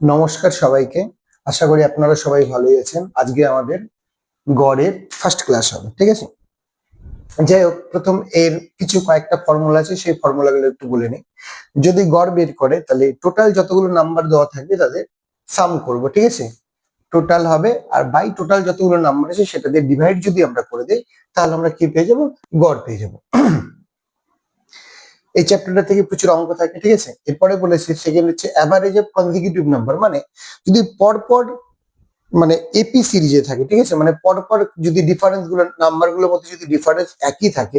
নমস্কার সবাইকে। আশা করি আপনারা সবাই ভালোই আছেন। আজকে আমাদের গড়ের ফার্স্ট ক্লাস হবে, ঠিক আছে? যাই হোক, প্রথম এর কিছু কয়েকটা ফর্মুলা আছে, সেই ফর্মুলাগুলো একটু বলে নিই। যদি গড় বের করে তাহলে টোটাল যতগুলো নাম্বার দেওয়া থাকবে তাদের সাম করব, ঠিক আছে? টোটাল হবে আর বাই টোটাল যতগুলো নাম্বার আছে সেটা দিয়ে ডিভাইড যদি আমরা করে দিই তাহলে আমরা কি পেয়ে যাব? গড় পেয়ে যাব। এই চ্যাপ্টারটা থেকে প্রচুর অঙ্ক থাকে, ঠিক আছে? এরপরে বলেছি সেকেন্ড হচ্ছে অ্যাভারেজ অফ কনজিকিউটিভ নাম্বার, মানে যদি পরপর মানে এপি সিরিজে থাকে, ঠিক আছে? মানে পরপর যদি ডিফারেন্স গুলো নাম্বার গুলোর মধ্যে যদি ডিফারেন্স একই থাকে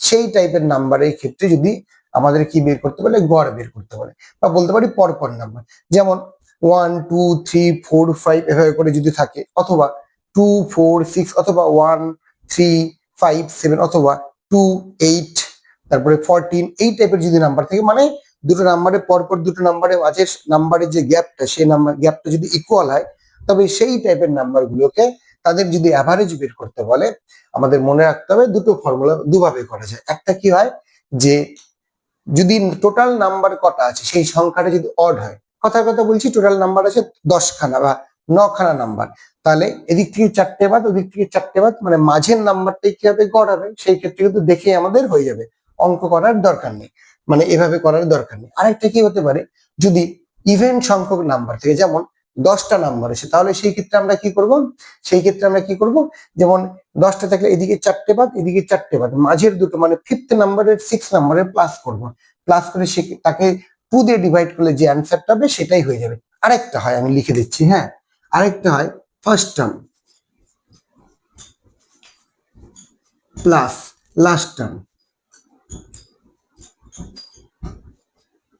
সেই টাইপের নাম্বারের ক্ষেত্রে যদি আমাদের কি বের করতে বলে? গড় বের করতে বলে, বা বলতে পারি পরপর নাম্বার। যেমন 1 2 3 4 5 এভাবে করে যদি থাকে, অথবা 2 4 6, অথবা 1 3 5 7, অথবা 2 8, তারপরে 14, এই টাইপের যদি নাম্বার থাকে, মানে দুটো নাম্বারের পরপর দুটো নাম্বারের মাঝে নাম্বারের যে গ্যাপটা, সেই নাম্বার গ্যাপটা যদি ইকুয়াল হয়, তবে সেই টাইপের নাম্বারগুলোকে তাদের যদি অ্যাভারেজ বের করতে বলে, আমাদের মনে রাখতে হবে দুটো ফর্মুলা দুভাবে করা যায়। একটা কি হয়, যে যদি টোটাল নাম্বার কটা আছে সেই সংখ্যাটা যদি অড হয়, কথার কথা বলছি, টোটাল নাম্বার আছে 10খানা বা 9খানা নাম্বার, তাহলে এদিক থেকে 4টে বাদ, ওদিক থেকে 4টে বাদ, মানে মাঝের নাম্বারটাই কি হবে? গড় হবে। সেই ক্ষেত্রে কিন্তু দেখে আমাদের হয়ে যাবে, অঙ্ক করার দরকার নেই, মানে এভাবে করার দরকার নেই। আরেকটা কি হতে পারে, যদি ইভেন সংখ্যক নাম্বার থেকে, যেমন 10টা নাম্বার আছে, তাহলে সেই ক্ষেত্রে আমরা কি করব? যেমন 10টা থাকলে এদিকে 4টে বাদ, এদিকে 4টে বাদ, মাঝের দুটো মানে ফিফথ নাম্বারের 6 নাম্বারের প্লাস করব, প্লাস করে সে তাকে 2 দিয়ে ডিভাইড করলে যে অ্যান্সারটা হবে সেটাই হয়ে যাবে। আরেকটা হয়, আমি লিখে দিচ্ছি, হ্যাঁ, আরেকটা হয় first term plus last term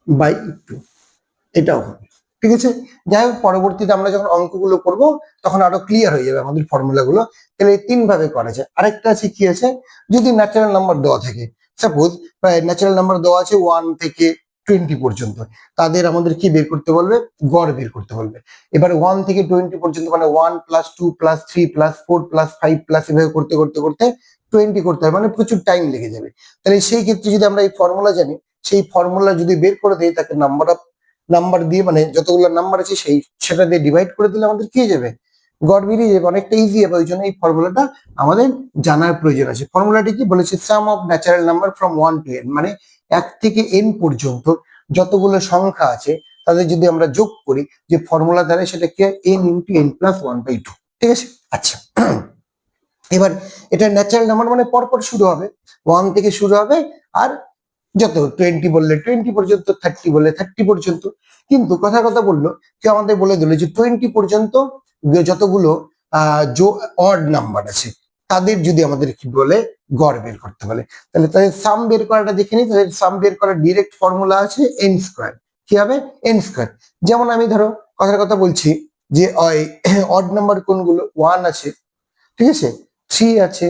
by 2, এটাও হবে, ঠিক আছে? যাই হোক, পরবর্তীতে আমরা যখন অঙ্কগুলো করব তখন আরো ক্লিয়ার হয়ে যাবে আমাদের ফর্মুলাগুলো। তাহলে এই 3 ভাবে করা যায়। আরেকটা আছে কি আছে, যদি ন্যাচারাল নাম্বার দেওয়া থাকে, সাপোজ ন্যাচারাল নাম্বার দেওয়া আছে 1 থেকে 20 পর্যন্ত, তাদের আমাদের কি বের করতে বলবে? গড় বের করতে বলবে। এবার 1 থেকে 20 পর্যন্ত মানে 1 + 2 + 3 + 4 + 5 প্লাস এভাবে করতে করতে করতে 20 করতে হবে, মানে প্রচুর টাইম লেগে যাবে। তাহলে সেই ক্ষেত্রে যদি আমরা এই ফর্মুলা জানি, সেই ফর্মুলা যদি বের করে দিই, তাকে নাম্বার দিয়ে, মানে যতগুলো নাম্বার আছে সেটা দিয়ে ডিভাইড করে দিলে আমাদের কি হয়ে যাবে? গড় বেরিয়ে যাবে, অনেকটা ইজি হবে। ওই জন্য এই ফর্মুলাটা আমাদের জানার প্রয়োজন আছে। ফর্মুলাটি কি বলেছে? Sum of natural number from 1 to n, মানে 1 থেকে n পর্যন্ত যতগুলো সংখ্যা আছে তাদের যদি আমরা যোগ করি, যে ফর্মুলা দ্বারা সেটা কি হয়? n × n + 1/2, ঠিক আছে? আচ্ছা, এবার এটা ন্যাচারাল নাম্বার মানে পরপর শুরু হবে, 1 থেকে শুরু হবে, আর যত 20 বললে 20 পর্যন্ত, 30 বললে 30 পর্যন্ত। কিন্তু কথা বললো, কেউ আমাদের বলে দিল যে 20 পর্যন্ত যতগুলো অড নাম্বার আছে তাদের যদি আমাদের কি বলে? গড় বের করতে বলে। তাহলে তাদের সাম বের করাটা দেখে নিই। তাদের সাম বের করার ডিরেক্ট ফর্মুলা আছে n²। কি হবে? n²। যেমন আমি ধরো কথা বলছি যে অড নাম্বার কোনগুলো? 1 আছে, ঠিক আছে, 3 আছে,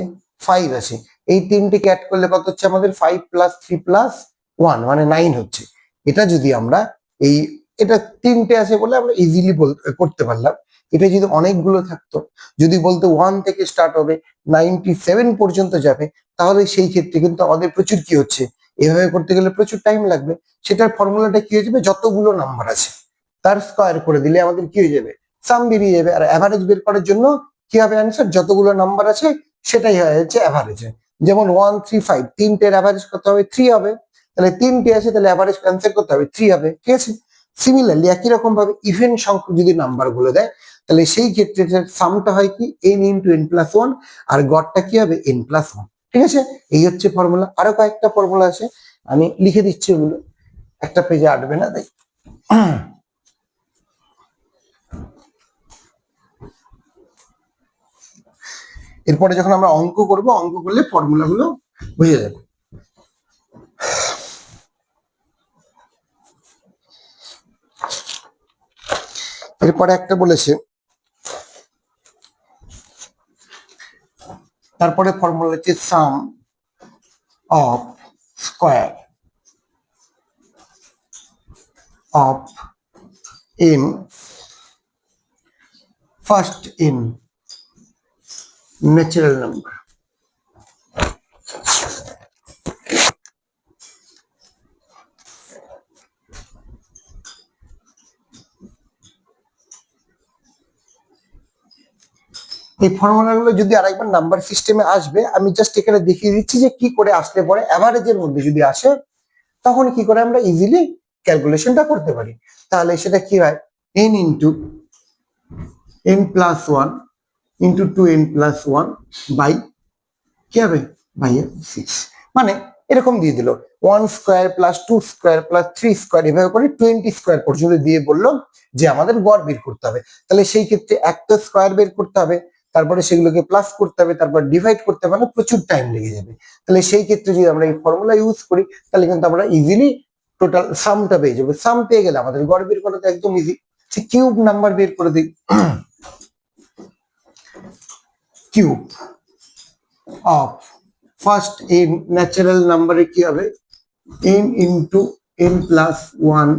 5 আছে। এই তিনটিকে অ্যাড করলে কত হচ্ছে আমাদের? 5 + 3 + 1 মানে 9 হচ্ছে। এটা যদি আমরা এই এটা 3টে আছে বলে আমরা ইজিলি করতে পারলাম। এটা যদি অনেকগুলো থাকতো, যদি বলতো 1 থেকে স্টার্ট হবে 97 পর্যন্ত যাবে, তাহলে সেই ক্ষেত্রে কিন্তু আমাদের প্রচুর কি হচ্ছে? এভাবে করতে গেলে প্রচুর টাইম লাগবে। সেটার ফর্মুলাটা কি হয়ে যাবে? যতগুলো নাম্বার আছে তার স্কয়ার করে দিলে আমাদের কি হয়ে যাবে? সাম বেরিয়ে যাবে। আর অ্যাভারেজ বের করার জন্য কি হবে অ্যান্সার? যতগুলো নাম্বার আছে সেটাই হচ্ছে অ্যাভারেজ। যেমন 1 3 5, তিনটের অ্যাভারেজ কত হবে? 3 হবে। তাহলে 3টে আছে, তাহলে অ্যাভারেজ ক্যান্সেল করতে হবে, 3 হবে, ঠিক আছে? সিমিলারলি একই রকম ভাবে ইভেন সংখ্যক যদি নাম্বার গুলো দেয়, তাহলে সেই ক্ষেত্রে সামটা হয় কি? n × n + 1, আর গড়টা কি হবে? n + 1, ঠিক আছে? এই হচ্ছে ফর্মুলা। আরো কয়েকটা ফর্মুলা আছে, আমি লিখে দিচ্ছি ওগুলো, একটা পেজে আটবে না তাই। এরপরে যখন আমরা অঙ্ক করব, অঙ্ক করলে ফর্মুলাগুলো বুঝে যাবে। এরপরে একটা বলেছে, তারপরে ফর্মুলা হচ্ছে sum of square of n first n natural number. এই ফর্মুলাগুলো যদি আরেকবার নাম্বার সিস্টেমে আসবে, আমি জাস্ট এখানে দেখিয়ে দিচ্ছি যে কি করে আসলে পরে অ্যাভারেজের মধ্যে যদি আসে তখন কি করে আমরা ইজিলি ক্যালকুলেশনটা করতে পারি। তাহলে সেটা কি হয়, n into n plus one into 2n+1 by কি হবে, বাই 6, মানে এরকম দিয়ে দিল 1² প্লাস 2² প্লাস 3² এভাবে করে 20² পর্যন্ত দিয়ে বললো যে আমাদের গড় বের করতে হবে। তাহলে সেই ক্ষেত্রে একটা স্কোয়ার বের করতে হবে, তারপরে সেগুলোকে প্লাস করতে হবে, তারপর ডিভাইড করতে হবে, মানে প্রচুর টাইম লেগে যাবে। তাহলে সেই ক্ষেত্রে যদি আমরা এই ফর্মুলা ইউজ করি তাহলে কিন্তু আমরা ইজিলি টোটাল সামটা পেয়ে যাবো। সাম পেয়ে গেলে আমাদের গড় বের করা তো একদম ইজি। কিউব নাম্বার বের করে দিই, cube of first n natural নাম্বারে কি হবে, n ইন্টু n+1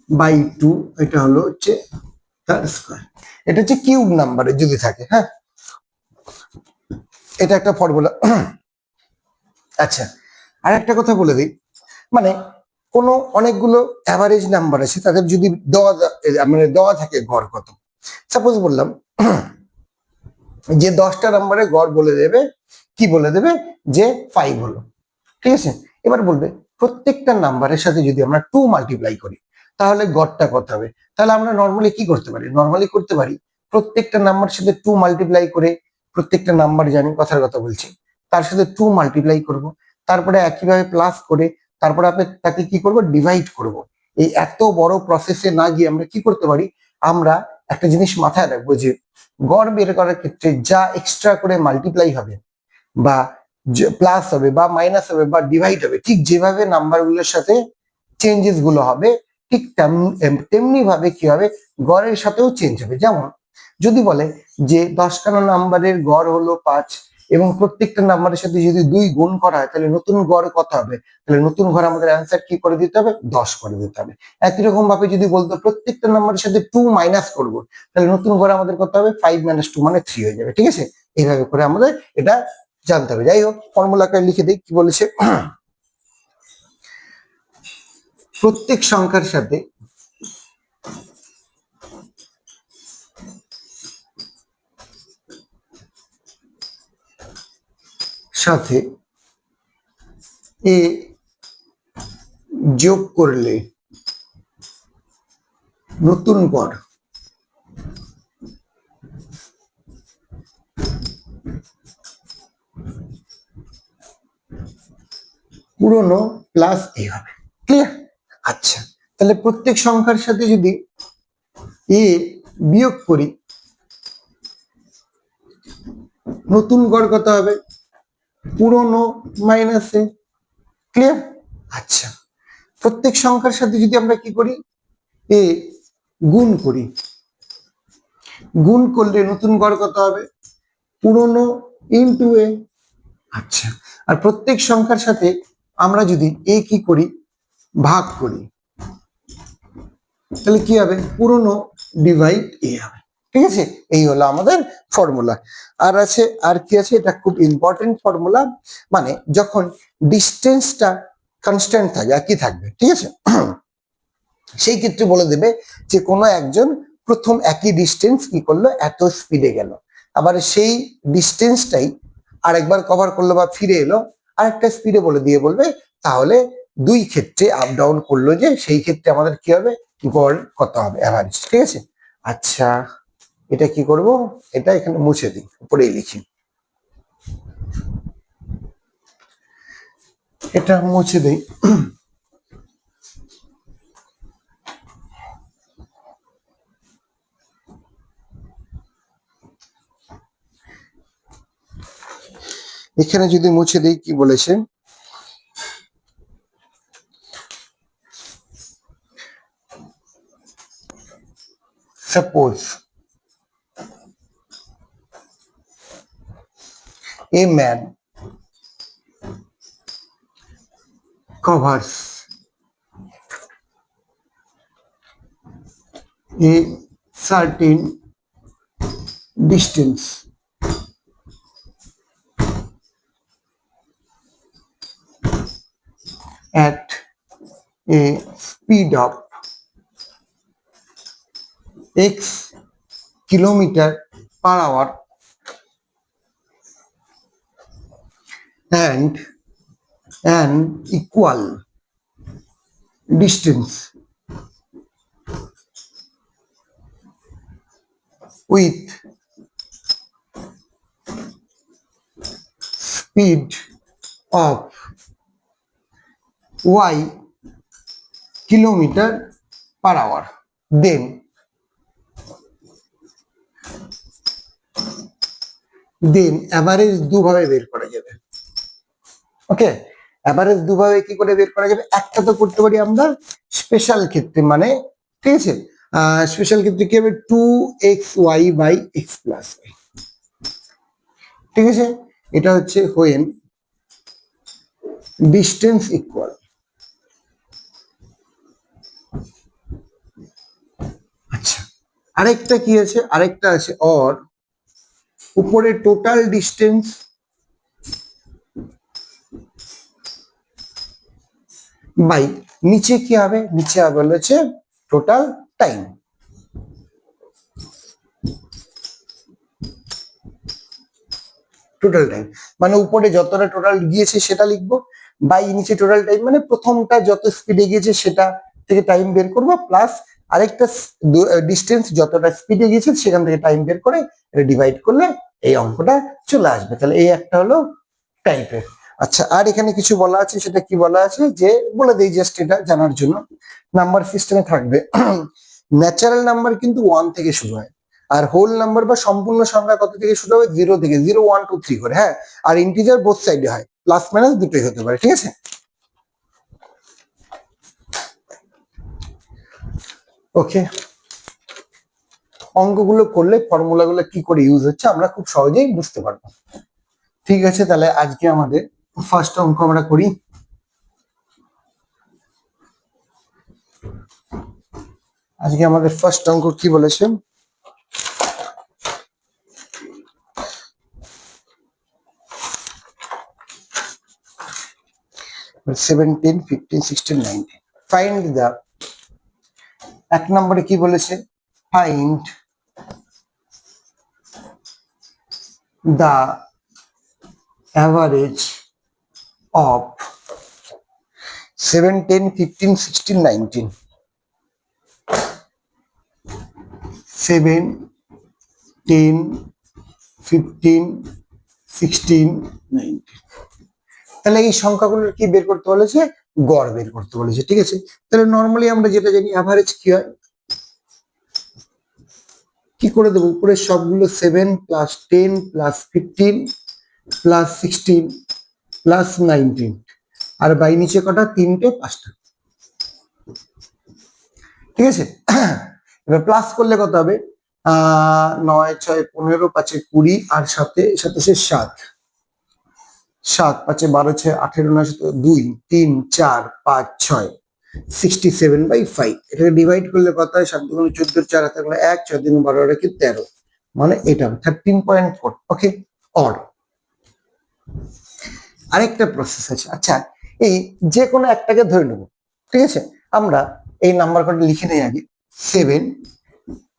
বাই 2, এটা হলো হচ্ছে তার স্কয়ার। এটা হচ্ছে কিউব নাম্বারে যদি থাকে। হ্যাঁ, এটা একটা ফর্মুলা। আচ্ছা, আর একটা কথা বলে দিই, মানে কোনো অনেকগুলো অ্যাভারেজ নাম্বার আছে, তাদের যদি দেওয়া থাকে গড় কত, সাপোজ বললাম যে 10টা নাম্বারে গড় বলে দেবে, কি বলে দেবে যে 5 হলো, ঠিক আছে। এবার বলবে প্রত্যেকটা নাম্বারের সাথে যদি আমরা 2 মাল্টিপ্লাই করি তাহলে গড়টা কত হবে। তাহলে আমরা নর্মালি কি করতে পারি, প্রত্যেকটা নাম্বারের সাথে 2 মাল্টিপ্লাই করে, প্রত্যেকটা নাম্বার জানি কথার কথা বলছি, তার সাথে 2 মাল্টিপ্লাই করব, তারপরে একইভাবে প্লাস করে, তারপরে তাকে কি করব, ডিভাইড করব। এই এত বড় প্রসেসে না গিয়ে আমরা কি করতে পারি, আমরা একটা জিনিস মাথায় রাখবো যে গড় বের করার ক্ষেত্রে যা এক্সট্রা করে মাল্টিপ্লাই হবে বা প্লাস হবে বা মাইনাস হবে বা ডিভাইড হবে, ঠিক যেভাবে নাম্বারগুলোর সাথে চেঞ্জেস গুলো হবে ঠিক তেমনি ভাবে কি হবে, গড়ের সাথেও চেঞ্জ হবে। যেমন যদি বলে যে 10খানা নাম্বারের গড় হলো 5 এবং প্রত্যেকটা নাম্বারের সাথে যদি 2 গুণ করা হয় তাহলে নতুন গড় কত হবে, তাহলে নতুন গড় আমাদের অ্যান্সার কি করে দিতে হবে, 10 করে দিতে হবে। একই রকম ভাবে যদি বলতো প্রত্যেকটা নাম্বারের সাথে 2 মাইনাস করবো, তাহলে নতুন গড় আমাদের কত হবে, 5 - 2 মানে 3 হয়ে যাবে। ঠিক আছে, এইভাবে করে আমাদের এটা জানতে হবে। যাই হোক, ফর্মুলাটা লিখে দিই, কি বলেছে, প্রত্যেক সংখ্যার সাথে এ যোগ করলে নতুন গড় পুরনো প্লাস এ হবে। ক্লিয়ার? আচ্ছা, তাহলে প্রত্যেক সংখ্যার সাথে যদি এ বিয়োগ করি নতুন গড় কত হবে, পুরনো মাইনাস এ। ক্লিয়ার? আচ্ছা, প্রত্যেক সংখ্যার সাথে যদি আমরা কি করি, এ গুণ করি, গুণ করলে নতুন গড় কত হবে, পুরনো ইনটু এ। আচ্ছা, আর প্রত্যেক সংখ্যার সাথে আমরা যদি এ কি করি, ভাগ করি, তাহলে কি হবে, পুরনো ডিভাইড এ হবে। ঠিক আছে, এই হলো আমাদের ফর্মুলা। আর আছে, আর কি আছে, এটা খুব ইম্পর্টেন্ট ফর্মুলা, মানে যখন ডিস্টেন্সটা কনস্ট্যান্ট থাকে, একই থাকবে, ঠিক আছে, সেই ক্ষেত্রে বলে দেবে যে কোনো একজন প্রথম একই ডিস্টেন্স কি করলো, এত স্পিডে গেল, আবার সেই ডিস্টেন্সটাই আরেকবার কভার করলো বা ফিরে এলো আরেকটা স্পিডে বলে দিয়ে বলবে, তাহলে দুই ক্ষেত্রে আপ ডাউন করলো, যে সেই ক্ষেত্রে আমাদের কি হবে, গড় কত হবে, অ্যাভারেজ। ঠিক আছে, আচ্ছা, এটা কি করব, এটা এখানে মুছে দিই, উপরেই লিখি, এটা মুছে দিই। এখানে যদি মুছে দিই, কি বলেছে, suppose a man covers a certain distance at a speed of x kilometer per hour and an equal distance with speed of y kilometer per hour, then average দুভাবে বের করা যাবে। ওকে, অ্যাভারেজ দুভাবে কি করে বের করা যাবে? একটা তো করতে পারি আমরা স্পেশাল ক্ষেত্রে, মানে ঠিক আছে, স্পেশাল ক্ষেত্রে কি হবে, 2xy by x plus y, ঠিক আছে। এটা হচ্ছে হোয়েন ডিস্টেন্স ইকুয়াল, আচ্ছা আরেকটা কি আছে, আরেকটা আছে অর উপরে টোটাল ডিস্টেন্স বাই নিচে কি হবে, নিচে হবে হচ্ছে টোটাল টাইম। টোটাল টাইম মানে উপরে যতটা টোটাল গিয়েছে সেটা লিখবো, বাই নিচে টোটাল টাইম মানে প্রথমটা যত স্পিডে গিয়েছে সেটা থেকে টাইম বের করবো, প্লাস আরেকটা ডিস্টেন্স যতটা স্পিডে গিয়েছে সেখান থেকে টাইম বের করে এটা ডিভাইড করলে এই অঙ্কটা চলে আসবে। তাহলে এই একটা হলো টাইপের। আচ্ছা, আর এখানে কিছু বলা আছে, সেটা কি বলা আছে যে বলে দেই জাস্ট এটা জানার জন্য। নাম্বার সিস্টেমে থাকবে ন্যাচারাল নাম্বার কিন্তু 1 থেকে শুরু হয়, আর হোল নাম্বার বা সম্পূর্ণ সংখ্যা কত থেকে শুরু হবে, 0 থেকে, 0 1 2 3 করে, হ্যাঁ। আর ইন্টিজার বোথ সাইডে হয়, প্লাস মাইনাস দুটোই হতে পারে, ঠিক আছে। ওকে, অঙ্কগুলো করলে ফর্মুলাগুলো কি করে ইউজ হচ্ছে আমরা খুব সহজেই বুঝতে পারবো। ঠিক আছে, তাহলে আজকে আমাদের ফার্স্ট অঙ্ক আমরা করি। আজকে আমাদের ফার্স্ট অঙ্ক কি বলেছে, 17 15 16 19 ফাইন্ড দা, এক নম্বরে কি বলেছে, ফাইন্ড দা অ্যাভারেজ অফ 7 10 15 16 19, 7 10 15 16 19। তাহলে এই সংখ্যাগুলোর কি বের করতে বলেছে, গড় বের করতে বলেছে, ঠিক আছে। তাহলে নর্মালি আমরা যেটা জানি অ্যাভারেজ কি হয়, কি করে দেবো, উপরে সবগুলো 7 প্লাস 10 প্লাস 15 প্লাস 16 প্লাস 19, আর বাই নিচে কটা, 3টে 5টা, ঠিক আছে। এবার প্লাস করলে কত হবে, 9 6 15 5 20 আর সাথে সাথে 7 7 5 12 6 18 9 2 3 4 5 6 67/5, এটাকে ডিভাইড করলে কত হয়, 7 দুগুণে 14 4 হাতে 1 6 3 12 আর 13, মানে এটা 13.4। ওকে, অর আরেকটা প্রসেস আছে। আচ্ছা, এই যে কোনো একটাকে ধরে নেব, ঠিক আছে। আমরা এই নাম্বার কটা লিখে নেই আগে, 7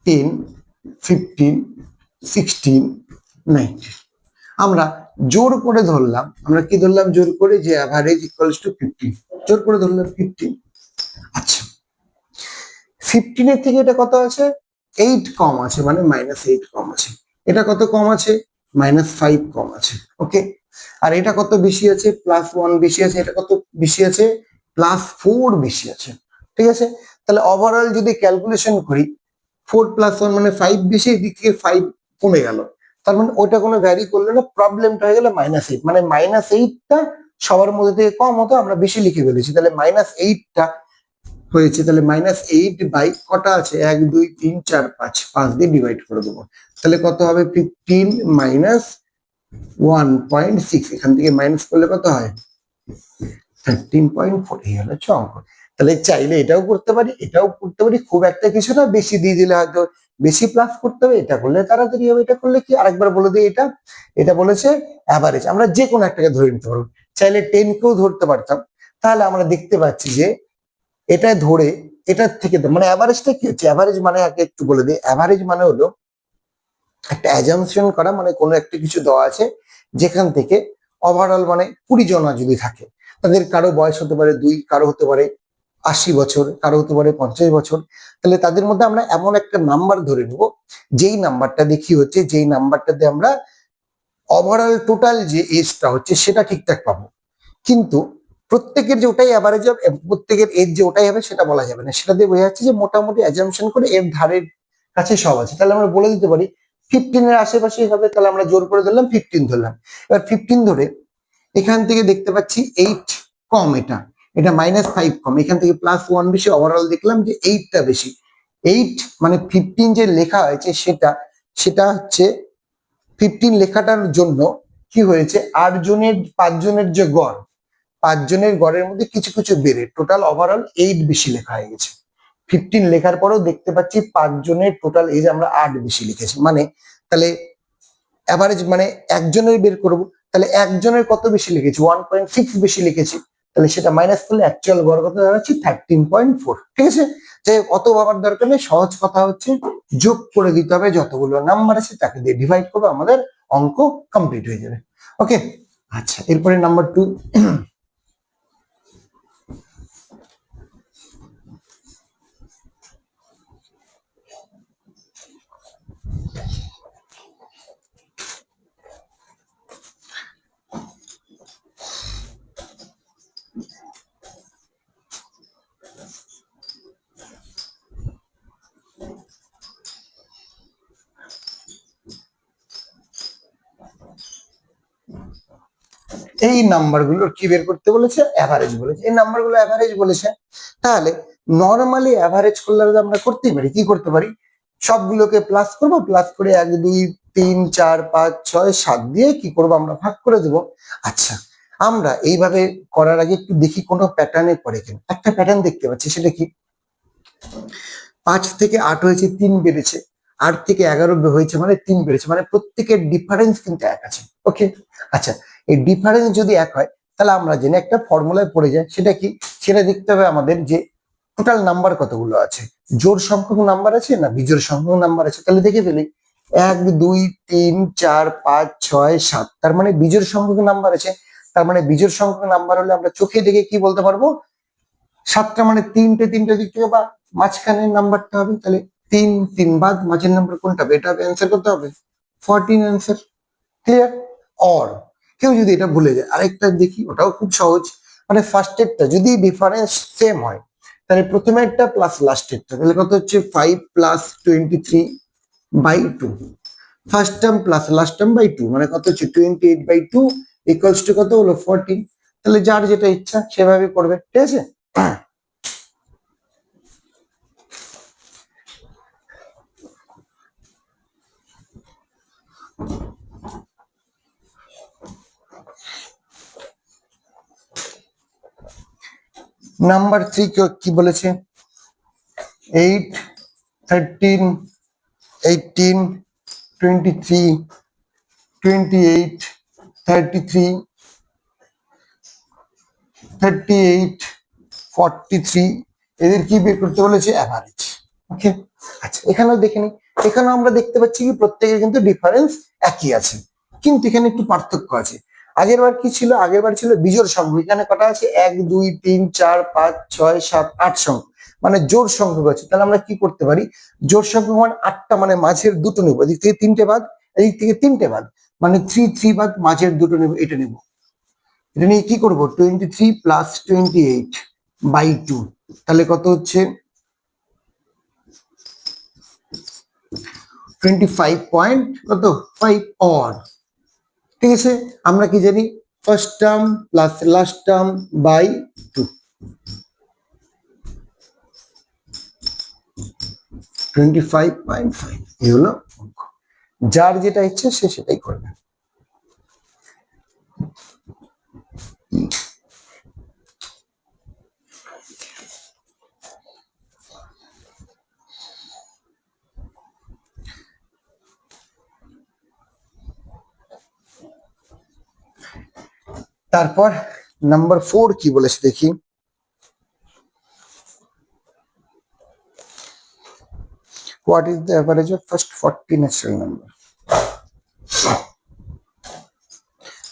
10 15 16 19। আমরা জোর করে ধরলাম, আমরা কি ধরলাম জোর করে, যে অ্যাভারেজ ইকুয়ালস টু 15, জোর করে ধরলাম 15। আচ্ছা, 15 এর থেকে এটা কত আছে, 8 কম আছে, মানে -8 কম আছে। এটা কত কম আছে, -5 কম আছে। ওকে, আর এটা কত বেশি আছে, +1 বেশি আছে। এটা কত বেশি আছে, +4 বেশি আছে, ঠিক আছে। তাহলে ওভারঅল যদি ক্যালকুলেশন করি, 4 + 1 মানে 5 বেশি, এদিক থেকে 5 কমে গেল, তার মানে ওটা কোনো ভ্যারি করলে না, প্রবলেমটা হয়ে গেল -8, মানে -8টা সবার মধ্যে থেকে কম হতো, আমরা বেশি লিখে ফেলেছি, তাহলে -8টা হয়েছে। তাহলে -8 বাই কটা আছে, 1 2 3 4 5, 5 দিয়ে ডিভাইড করে দেবো, তাহলে কত হবে, 15 -1.6, এখান থেকে মাইনাস করলে কত হয়, 13.4। এই হলো অঙ্ক। তাহলে চাইলে এটাও করতে পারি, এটাও করতে পারি, খুব একটা কিছু না, বেশি দিয়ে দিলে হয়তো বেশি প্লাস করতে হবে, এটা করলে তাড়াতাড়ি হবে, এটা করলে কি, আরেকবার বলে দিই, এটা বলেছে অ্যাভারেজ, আমরা যে কোনো একটাকে ধরে নিতে পারবো, চাইলে 10 কেও ধরতে পারতাম। তাহলে আমরা দেখতে পাচ্ছি যে এটা ধরে এটার থেকে, মানে অ্যাভারেজটা কি হচ্ছে, অ্যাভারেজ মানে আগে একটু বলে দিই, অ্যাভারেজ মানে হলো একটা অ্যাজাম্পশন করা, মানে কোনো একটা কিছু দেওয়া আছে যেখান থেকে ওভারঅল মানে 20 জনা যদি থাকে, তাদের কারো বয়স হতে পারে 2, কারো হতে পারে 80 বছর, কারো হতে পারে 50 বছর, তাহলে তাদের মধ্যে আমরা এমন একটা নাম্বার ধরে নেব, যেই নাম্বারটা দেখি হচ্ছে, যেই নাম্বারটাতে আমরা ওভারঅল টোটাল যে এজটা হচ্ছে সেটা ঠিকঠাক পাবো। কিন্তু প্রত্যেকের যে ওটাই অ্যাভারেজ হবে, প্রত্যেকের এজ যে ওটাই হবে সেটা বলা যাবে না, সেটা দিয়ে বোঝা যাচ্ছে যে মোটামুটি অ্যাজাম্পশন করে এর ধারের কাছে সব আছে। তাহলে আমরা বলে দিতে পারি 15 এর আশেপাশেই হবে, তাহলে আমরা জোর করে ধরলাম 15 ধরলাম। এবার 15 ধরে এখান থেকে দেখতে পাচ্ছি 8 কম, এটা এটা -5 কম, এখান থেকে +1 বেশি, ওভারঅল দেখলাম যে 8টা বেশি। 8 মানে 15 যে লেখা হয়েছে সেটা সেটা হচ্ছে 15 লেখাটার জন্য কি হয়েছে, 8 জনের 5 জনের যে গড়, 5 জনের গড়ের মধ্যে কিছু কিছু বেড়ে টোটাল ওভারঅল 8 বেশি লেখা হয়ে গেছে। 15 লেখার পরেও দেখতে পাচ্ছি 5 জনের টোটাল এজ আমরা 8 বেশি লিখেছি, মানে তাহলে অ্যাভারেজ মানে একজনের বের করব, তাহলে একজনের কত বেশি লিখেছি, 1.6 বেশি লিখেছি, তাহলে সেটা মাইনাস করলে অ্যাকচুয়াল গড় কত দাঁড়াচ্ছে 13.4। ঠিক আছে, যে অত ভাবার দরকার নেই, সহজ কথা হচ্ছে যোগ করে দিতে হবে, যতগুলো নাম্বার আছে তাকে দিয়ে ডিভাইড করবো, আমাদের অঙ্ক কমপ্লিট হয়ে যাবে। ওকে, আচ্ছা এরপরে নাম্বার 2। এই নাম্বারগুলো কি বের করতে বলেছে, অ্যাভারেজ বলেছে, এই নাম্বারগুলো অ্যাভারেজ বলেছে। তাহলে নরমালি অ্যাভারেজ করলে আমরা করতেই পারি, কি করতে পারি, সবগুলোকে প্লাস করব, প্লাস করে 1 2 3 4 5 6 7 দিয়ে কি করব আমরা ভাগ করে দেব। আচ্ছা, আমরা এইভাবে করার আগে একটু দেখি কোনো প্যাটার্নে পড়ে কিনা। একটা প্যাটার্ন দেখতে পাচ্ছি, সেটা কি, 5 থেকে 8 হয়েছে, 3 বেড়েছে, 8 থেকে 11 হয়েছে মানে 3 বেড়েছে, মানে প্রত্যেকের ডিফারেন্স কিন্তু এক আছে। ওকে, আচ্ছা এই ডিফারেন্স যদি এক হয়, তাহলে আমরা জেনে একটা ফর্মুলায় পড়ে যাই, সেটা কি, সেটা দেখতে হবে আমাদের যে টোটাল নাম্বার কতগুলো আছে, জোড় সংখ্যক নাম্বার আছে না বিজোড় সংখ্যক নাম্বার আছে। তাহলে দেখে ফেলি, 1 2 3 4 5 6 7, তার মানে বিজোড় সংখ্যক নাম্বার আছে। তার মানে বিজোড় সংখ্যক নাম্বার হলে আমরা চোখে দেখে কি বলতে পারবো, 7টা মানে তিনটে দিক থেকে বা মাঝখানের নাম্বারটা হবে, তাহলে 3 3 বাদ মাঝের নাম্বার কোনটা হবে, এটা হবে অ্যান্সার করতে হবে 14 অ্যান্সার। ক্লিয়ার? অর কেউ যদি এটা ভুলে যায়, আরেকটা দেখি, ওটাও খুব সহজ, মানে ফার্স্টেরটা যদি ডিফারেন্স সেম হয়, তাহলে প্রথমেরটা প্লাস লাস্টেরটা, তাহলে কত হচ্ছে 5 + 23/2, first term plus last term by 2, মানে কত হচ্ছে 28/2 ইকুয়ালস টু কত হলো 14। তাহলে যার যেটা ইচ্ছা সেভাবে করবে। ঠিক আছে, নাম্বার 3 কি বলেছে, 8 13 18 23 28 33 38 43, এদের কি বের করতে বলেছে, অ্যাভারেজ। ওকে, আচ্ছা এখানেও দেখে নিই, এখানেও আমরা দেখতে পাচ্ছি কি প্রত্যেকের কিন্তু ডিফারেন্স একই আছে, কিন্তু এখানে একটু পার্থক্য আছে। আগের বার কি ছিল, আগের বার ছিল বিজোড় সংখ্যক, এখানে কটা আছে 1 2 3 4 5 6 7 8 সংখ্যক, মানে জোড় সংখ্যক আছে। তাহলে আমরা কি করতে পারি, জোড় সংখ্যক মানে 8টা, মানে মাঝের দুটো নেবো, এদিক থেকে 3টে বাদ, এদিক থেকে 3টে বাদ, মানে 3 3 বাদ মাঝের দুটো নেবো, এটা নেবো। এটা নিয়ে কি করবো, 23 + 28/2, তাহলে কত হচ্ছে 25.5 অর। ঠিক আছে, আমরা কি জানি, first term plus last term by 2, 25.5, এই হলো অঙ্ক। যার যেটা ইচ্ছে সে সেটাই করবে। তারপর নাম্বার 4 কি বলেছে দেখি, what is the average of first 40 natural number?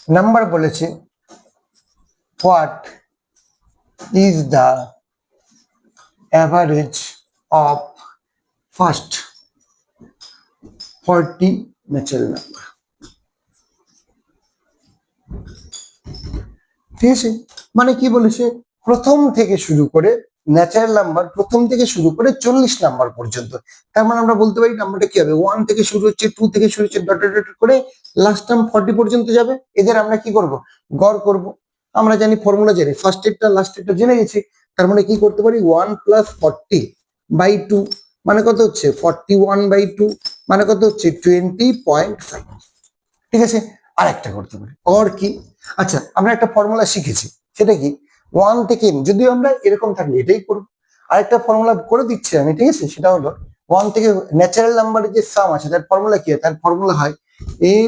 Number বলেছে what is the average of first 40 natural number. ঠিক আছে, মানে কি বলেছে, প্রথম থেকে শুরু করে ন্যাচারাল নাম্বার প্রথম থেকে শুরু করে 40 নাম্বার পর্যন্ত। তার মানে আমরা বলতে পারি নাম্বারটা কি হবে, 1 থেকে শুরু হচ্ছে, 2 থেকে শুরু হচ্ছে, ডট ডট ডট করে লাস্ট টার্ম 40 পর্যন্ত যাবে। এদের আমরা কি করব, গড় করব। আমরা জানি ফর্মুলা জানি, ফার্স্ট এরটা লাস্ট এরটা জেনে গেছি। তার মানে কি করতে পারি, 1 + 40/2 মানে কত হচ্ছে 41/2 মানে কত হচ্ছে 20.5। ঠিক আছে, আর একটা করতে পারি, অর কি, আচ্ছা আমরা একটা ফর্মুলা শিখেছি, সেটা কি 1 থেকে n, যদিও আমরা এরকম থাকলে এটাই করব। আরেকটা ফর্মুলা করে দিচ্ছি আমি, ঠিক আছে, সেটা হলো 1 থেকে ন্যাচারাল নাম্বারের যে সাম আছে তার ফর্মুলা কি হয়, তার ফর্মুলা হয়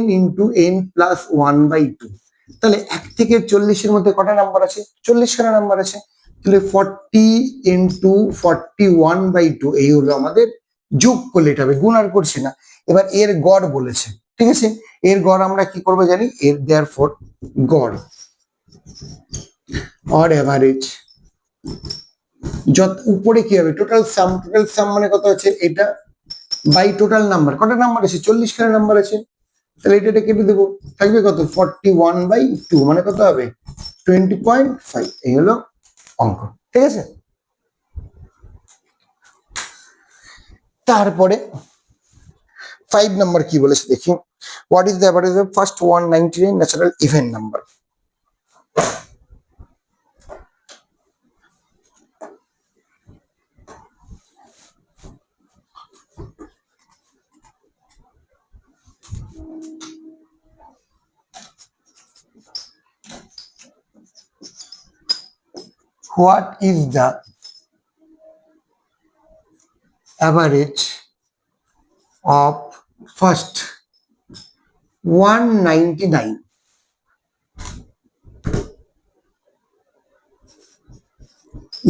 n × n + 1/2। তাহলে 1 থেকে 40 এর মধ্যে কটা নাম্বার আছে, 40 খানা নাম্বার আছে। তাহলে 40 × 41/2 এই হলো আমাদের যোগ করলে এটা হবে, গুণ আর করছি না। এবার এর গড় বলেছে, ঠিক আছে, এর গড় আমরা কি করবো জানি, এর দেয়ারফর গড় অর এভারেজ, যত উপরে কি হবে টোটাল সাম, টোটাল সাম মানে কত আছে এটা বাই টোটাল নাম্বার, কটা নাম্বার আছে 40 খানা নাম্বার আছে। তাহলে এটা কেটে দেবো, থাকবে কত 41/2 মানে কত হবে 20.5। এই হলো অঙ্ক, ঠিক আছে। তারপরে 5 নাম্বার কি বলেছে দেখি, what is the average of first 199 natural even number. What is the average of first 199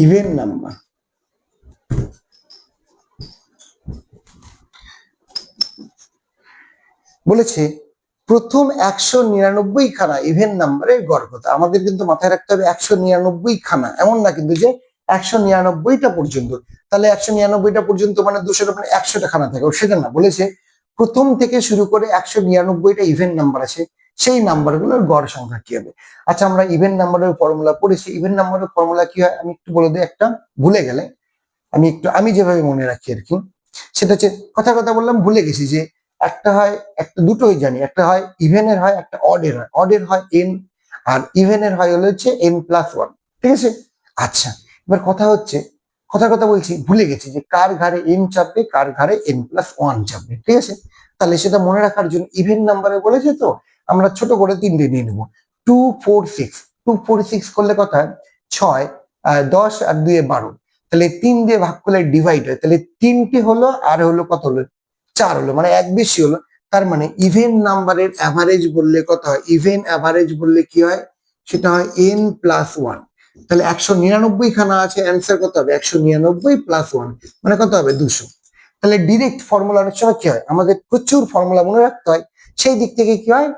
even number? বলেছে প্রথম 199 খানা ইভেন নাম্বারের গড় কত। আমাদের কিন্তু মাথায় রাখতে হবে 199 খানা, এমন না কিন্তু যে 199টা পর্যন্ত, তাহলে 199টা পর্যন্ত মানে 200 মানে 100টা খানা থাকে, সেটা না। বলেছে প্রথম থেকে শুরু করে 199টা ইভেন নাম্বার আছে, সেই নাম্বারগুলোর গড় সংখ্যা কি হবে। আচ্ছা আমরা ইভেন নাম্বারের ফর্মুলা পড়েছি, ইভেন নাম্বারের ফর্মুলা কি হয় আমি একটু বলে দিই, একটা ভুলে গেলে আমি যেভাবে মনে রাখি আর কি, সেটা হচ্ছে কথা কথা বললাম ভুলে গেছি, যে একটা হয়, একটা দুটোই জানি, একটা হয় ইভেনের হয়, একটা অডের হয়। অডের হয় n আর ইভেনের হয় হলো হচ্ছে n+1, ঠিক আছে। আচ্ছা এবার কথা হচ্ছে, কথা বলছি ভুলে গেছি যে কার ঘাড়ে n চাপবে, কার ঘাড়ে n+1 চাপবে, ঠিক আছে। তাহলে সেটা মনে রাখার জন্য ইভেন নাম্বারে বলেছে তো আমরা ছোট করে 3টে নিয়ে নেবো। 246 করলে কথা 6, 10 আর 2 12, তাহলে 3 দিয়ে ভাগ করলে ডিভাইড হয়, তাহলে 3টে হলো আর হলো কত হলো 4 হলো, মানে এক বেশি হলো। তার মানে ইভেন নাম্বারের অ্যাভারেজ বললে কত হয়, ইভেন অ্যাভারেজ বললে কি হয়, সেটা হয় n+1। তাহলে 199 খানা আছে, অ্যান্সার কত হবে 199+1 মানে কত হবে 200। তাহলে ডিরেক্ট ফর্মুলা অনেক সময় কি হয়, আমাদের প্রচুর ফর্মুলা মনে রাখতে হয়, সেই দিক থেকে কি হয়,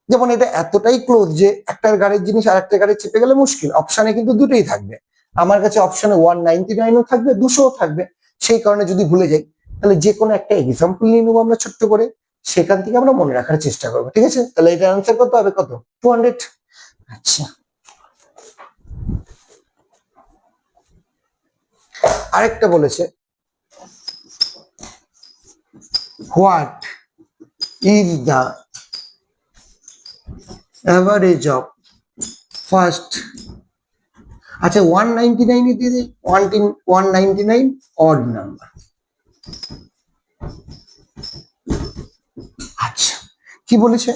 যেমন এটা এতটাই ক্লোজ যে একটার গাড়ির জিনিস আর একটা গাড়ি চেপে গেলে মুশকিল, অপশনে কিন্তু দুটোই থাকবে। আমার কাছে অপশনে 199ও থাকবে, 200ও থাকবে, সেই কারণে যদি ভুলে যাই তাহলে যে কোনো একটা এক্সাম্পল নিয়ে নেবো আমরা ছোট্ট করে, সেখান থেকে আমরা মনে রাখার চেষ্টা করবো, ঠিক আছে। তাহলে এটা আনসার কত হবে, কত 200। আচ্ছা আরেকটা বলেছে what is the average of first, আচ্ছা 199 দিয়ে দিই 199 অড নাম্বার। আচ্ছা কি বলেছে,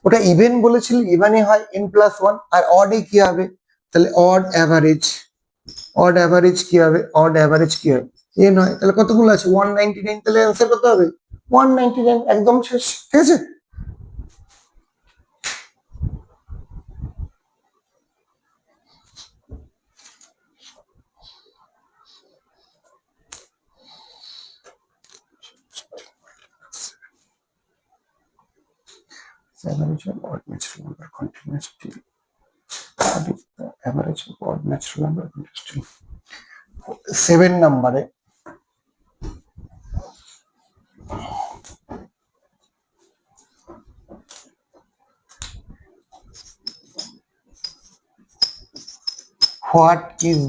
ওটা ইভেন বলেছিল, ইভেনে হয় n+1 আর অডে কি হবে, তাহলে অড অ্যাভারেজ, অড অ্যাভারেজ কি হবে, অড অ্যাভারেজ কি হয় n হয়, তাহলে কতগুলো আছে 199, তাহলে অ্যান্সার কত হবে 199, একদম শেষ, ঠিক আছে। average of odd natural number continuous till. What is the average of odd natural number continuous till? 7 নম্বরে what is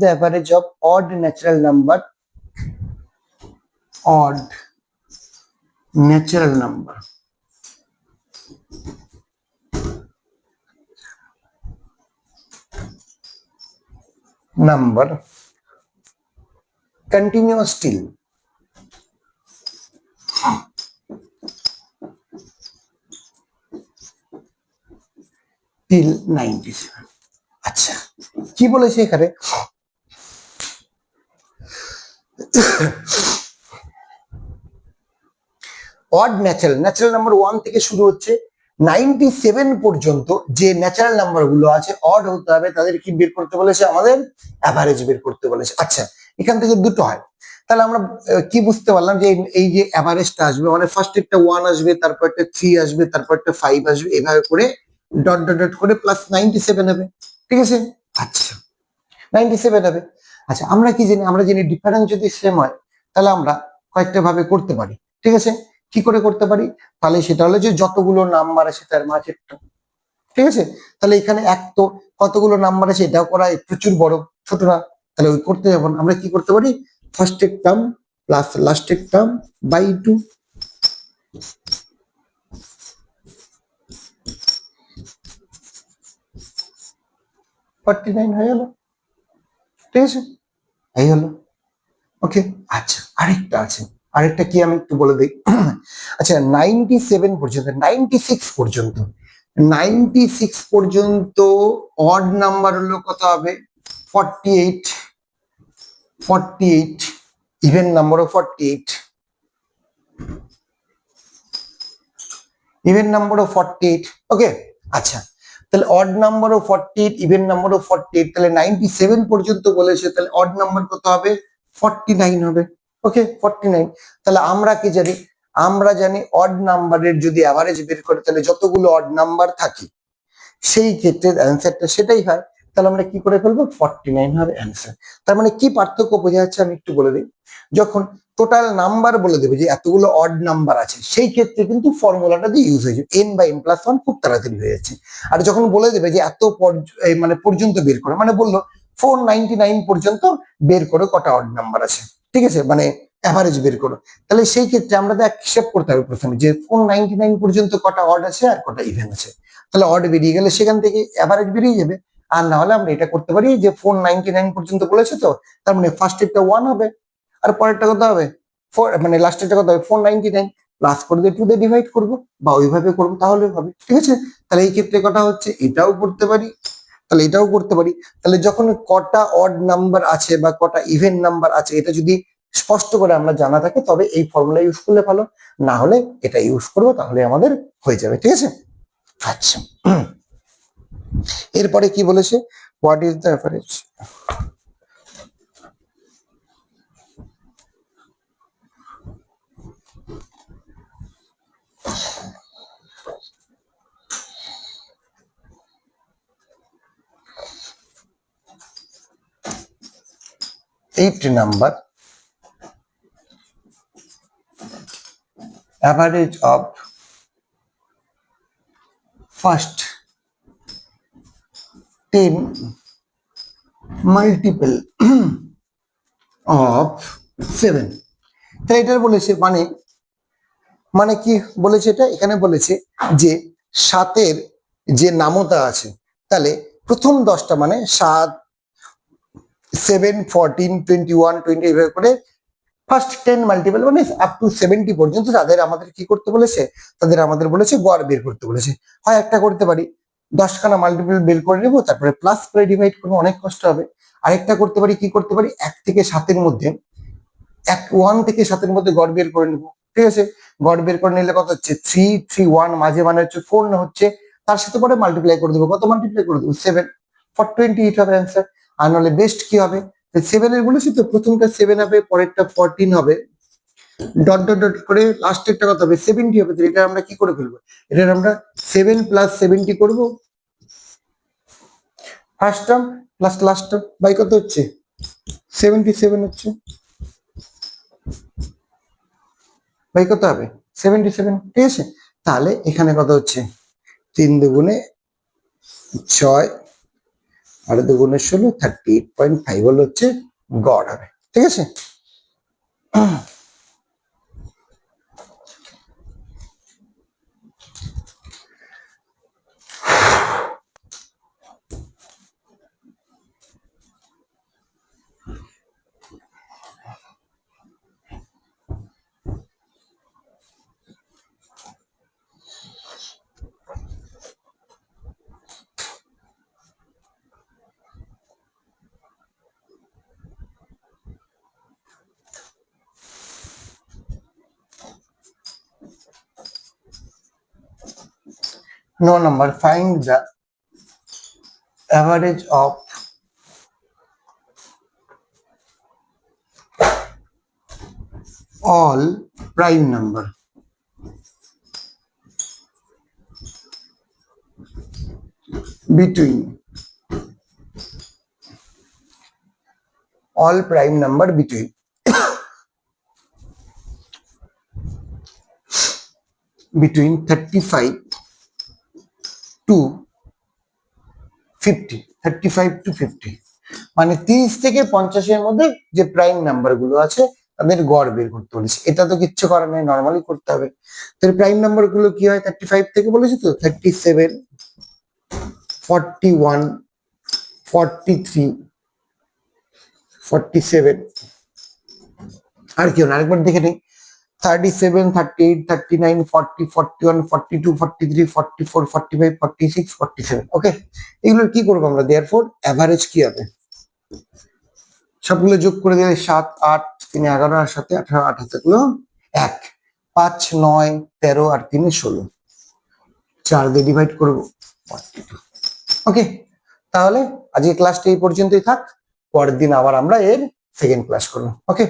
the average of odd natural number number continuous till 97। আচ্ছা কি বলেছে এখানে অড ন্যাচারাল নাম্বার 1 থেকে শুরু হচ্ছে 97 পর্যন্ত যে ন্যাচারাল নাম্বার গুলো আছে অড হতে হবে, তাদের কি বের করতে বলেছে, আমাদের অ্যাভারেজ বের করতে বলেছে। আচ্ছা এখান থেকে দুটো হয়, তাহলে আমরা কি বুঝতে পারলাম যে এই যে অ্যাভারেজটা আসবে মানে ফার্স্ট একটা 1 আসবে, তারপর একটা 3 আসবে, তারপর একটা 5 আসবে, এভাবে করে ডট ডট ডট করে প্লাস 97 হবে, ঠিক আছে। আচ্ছা 97 হবে। আচ্ছা আমরা কি জানি, আমরা জানি ডিফারেন্স যদি সেম হয় তাহলে আমরা কয়েকটা ভাবে করতে পারি, ঠিক আছে। কি করে করতে পারি, তাহলে সেটা হলো যে যতগুলো নাম্বার আছে তার মাঝেরটা, ঠিক আছে। তাহলে এখানে এক তো কতগুলো নাম্বার আছে এটাও করা প্রচুর বড়, ছোট না, তাহলে ওই করতে যাবো না। আমরা কি করতে পারি, ফার্স্টের টার্ম প্লাস লাস্টের টার্ম বাই 2, 49 হয়ে গেল, ঠিক আছে, এই হলো, ওকে। আচ্ছা আরেকটা কি আমি একটু বলে দিই। আচ্ছা 97 পর্যন্ত 96 পর্যন্ত অড নাম্বার হলো কত হবে, 48, ইভেন নাম্বারও 48, ওকে। আচ্ছা তাহলে অড নাম্বারও 48, ইভেন নাম্বারও 48, তাহলে 97 পর্যন্ত বলেছে, তাহলে অড নাম্বার কত হবে, 49 হবে, ওকে 49। তাহলে আমরা কি জানি, আমরা জানি অড নাম্বারের যদি অ্যাভারেজ বের করে তাহলে যতগুলো অড নাম্বার থাকে সেই ক্ষেত্রে অ্যান্সারটা সেটাই হয়, তাহলে আমরা কি করে ফেলবো, 49 হবে অ্যান্সার। তার মানে কি পার্থক্য বোঝা যাচ্ছে আমি একটু বলে দিই। যখন টোটাল নাম্বার বলে দেবে যে এতগুলো অড নাম্বার আছে সেই ক্ষেত্রে কিন্তু ফর্মুলাটা দিয়ে ইউজ হয়ে যাবে, n/n+1 খুব তাড়াতাড়ি হয়ে যাচ্ছে। আর যখন বলে দেবে যে এত মানে পর্যন্ত বের করে, মানে বললো 499 পর্যন্ত বের করে কটা অড নাম্বার আছে, ঠিক আছে, মানে অ্যাভারেজ বের করো, তাহলে সেই ক্ষেত্রে আমরা তো হিসাব করতে হবে প্রথমে যে 499 পর্যন্ত কটা অড আছে আর কটা ইভেন আছে, তাহলে অড বেরিয়ে গেলে সেখান থেকে অ্যাভারেজ বেরিয়ে যাবে। আর না হলে আমরা এটা করতে পারি যে 499 পর্যন্ত বলেছে তো, তার মানে ফার্স্ট এরটা 1 হবে আর পরেরটা কত হবে 4, মানে লাস্টেরটা কত হবে 499, প্লাস করে দিয়ে 2 দিয়ে ডিভাইড করবো বা ওইভাবে করবো তাহলে হবে, ঠিক আছে। তাহলে এই ক্ষেত্রে কটা হচ্ছে, এটাও করতে পারি, তাহলে এটাও করতে পারি। তাহলে যখন কটা অড নাম্বার আছে বা কটা ইভেন নাম্বার আছে এটা যদি স্পষ্ট করে আমরা জানা থাকে তবে এই ফর্মুলা ইউজ করলে ভালো, না হলে এটা ইউজ করবো তাহলে আমাদের হয়ে যাবে, ঠিক আছে। আচ্ছা এরপরে কি বলেছে, what is the average number average of first 10 multiple of 7, তাই এটা বলেছে মানে কি বলেছে, এটা এখানে বলেছে যে 7-এর যে নামতা আছে তাহলে প্রথম 10টা মানে 7, 7, 14, 21, 20 এভাবে করে ফার্স্ট 10 মাল্টিপল মানে আপ টু 70 পর্যন্ত তাদের আমাদের কি করতে বলেছে, তাদের আমাদের বলেছে গড় বের করতে বলেছে। হয় একটা করতে পারি 10খানা মাল্টিপল বের করে নেবো তারপরে প্লাস করে ডিভাইড করবো, অনেক কষ্ট হবে। আরেকটা করতে পারি, কি করতে পারি 1 থেকে 7-এর মধ্যে 1 থেকে 7-এর মধ্যে গড় বের করে নেবো, ঠিক আছে। গড় বের করে নিলে কত হচ্ছে 3, 3, 1 মাঝে মানে হচ্ছে 4 না হচ্ছে, তার সাথে পরে মাল্টিপ্লাই করে দেবো, কত মাল্টিপ্লাই করে দেবো 7, for 28 হবে অ্যান্সার। আর নাহলে বেস্ট কি হবে 7 এর বলেছি তো, প্রথমটা 7 হবে, পরেরটা 14 হবে, ডট ডট ডট করে লাস্টেরটা কত হবে 70 হবে। এটা আমরা কি করে ফেলবো, এটা আমরা 7 প্লাস 70 করবো, first term plus last term, by কত হচ্ছে 77 হচ্ছে, বাই কত হবে 77, ঠিক আছে। তাহলে এখানে কত হচ্ছে 3 দুগুণে 6 আর দুগুণে 16, 38.5 হলো হচ্ছে গড় হবে, ঠিক আছে। No number, find the average of all prime number between all prime number between between 35 to 50, 35 to 50, মানে 30 থেকে 50 এর মধ্যে যে প্রাইম নাম্বার গুলো আছে তাদের গড় বের করতে বলেছি। এটা তো কিচ্ছু করার নেই, নর্মালি করতে হবে। তো প্রাইম নাম্বার গুলো কি হয় 35 থেকে বলেছি তো, 37, 41, 43, 47, আর কি আরেকবার দেখে নেই, 37, 38, 39, 40, 41, 42, 43, 44, 45, 46, 47, ওকে। এগুলোর কি করবো আমরা, দেয়ারফর অ্যাভারেজ কি হবে, সবগুলো যোগ করে দিলে 7, 8, 3, 11, আর 7, 18, 18 থাকলো 1, 5, 9, 13, আর 3, 16, 4 দিয়ে ডিভাইড করবো 42, ওকে। তাহলে আজকে ক্লাসটা এই পর্যন্তই থাক, পরের দিন আবার আমরা এর সেকেন্ড ক্লাস করবো, ওকে।